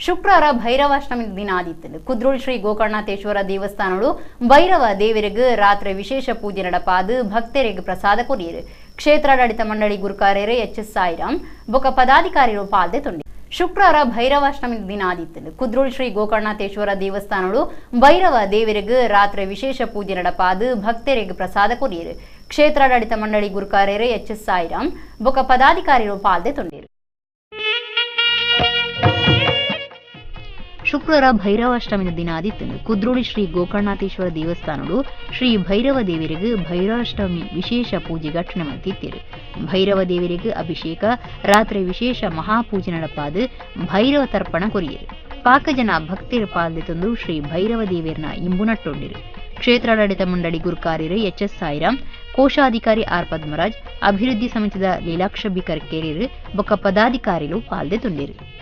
ಶುಕ್ರವಾರ ಭೈರವಾಷ್ಟಮಿ ದಿನ ಆದಿತ್ತು. ಕುದ್ರೋಳಿ ಶ್ರೀ ಗೋಕರ್ಣನಾಥೇಶ್ವರ ದೇವಸ್ಥಾನಗಳು ಭೈರವ ದೇವರಿಗೆ ರಾತ್ರಿ ವಿಶೇಷ ಪೂಜೆ ನಡಪಾದು ಭಕ್ತರಿಗೆ ಪ್ರಸಾದ ಕೊರಿಯರು. ಕ್ಷೇತ್ರಾಡಳಿತ ಮಂಡಳಿ ಗುರುಕಾರ್ಯರು ಎಚ್.ಎಸ್. ಸಾಯಿರಾಮ್ ಬೊಕ್ಕ ಪದಾಧಿಕಾರಿಗಳು ಪಾಲ್ದೆ ತೊಂಡಿ. ಶುಕ್ರವಾರ ಭೈರವಾಷ್ಟಮಿ ದಿನ ಆದಿತ್ತು. ಕುದ್ರೋಳಿ ಶ್ರೀ ಗೋಕರ್ಣನಾಥೇಶ್ವರ ದೇವಸ್ಥಾನಗಳು ಭೈರವ ದೇವರಿಗೆ ರಾತ್ರಿ ವಿಶೇಷ ಪೂಜೆ ನಡಪಾದು ಭಕ್ತರಿಗೆ ಪ್ರಸಾದ ಕೊರಿಯರು. ಕ್ಷೇತ್ರಾಡಳಿತ ಮಂಡಳಿ ಗುರುಕಾರ್ಯರು ಎಚ್.ಎಸ್. ಸಾಯಿರಾಮ್ ಬೊಕ್ಕ ಪದಾಧಿಕಾರಿಗಳು ಪಾಲ್ದೆ ತೊಂಡಿರು. ಶುಕ್ರವಾರ ಭೈರವಾಷ್ಟಮಿ ದಿನ ಆದಿತ್ತು. ಕುದ್ರೋಳಿ ಶ್ರೀ ಗೋಕರ್ಣನಾಥೇಶ್ವರ ದೇವಸ್ಥಾನಗಳು ಶ್ರೀ ಭೈರವ ದೇವರಿಗೆ ಭೈರವಾಷ್ಟಮಿ ವಿಶೇಷ ಪೂಜೆ ಘಟನೆ ಮಾಡ್ತಿದ್ದರು. ಭೈರವ ದೇವರಿಗೆ ಅಭಿಷೇಕ ರಾತ್ರಿ ವಿಶೇಷ ಮಹಾಪೂಜೆ ನಡಪಾದು ಭೈರವ ತರ್ಪಣ ಕೊರಿಯರು. ಪಾಕ ಜನ ಭಕ್ತರ ಪಾಲ್ದೆ ತಂದು ಶ್ರೀ ಭೈರವ ದೇವರನ್ನ ಇಂಬು ನಟ್ಟೊಂಡಿರು. ಕ್ಷೇತ್ರಾಡಳಿತ ಮಂಡಳಿ ಗುರುಕಾರ್ಯರು ಎಚ್.ಎಸ್. ಸಾಯಿರಾಮ್, ಕೋಶಾಧಿಕಾರಿ ಆರ್. ಪದ್ಮರಾಜ್, ಅಭಿವೃದ್ಧಿ ಸಮಿತಿದ ಲೀಲಾಕ್ಷ ಬಿ ಕರ್ಕೇರಿಯರು ಬೊಕ್ಕ ಪದಾಧಿಕಾರಿಗಳು ಪಾಲ್ದೆ ತುಂಡಿರು.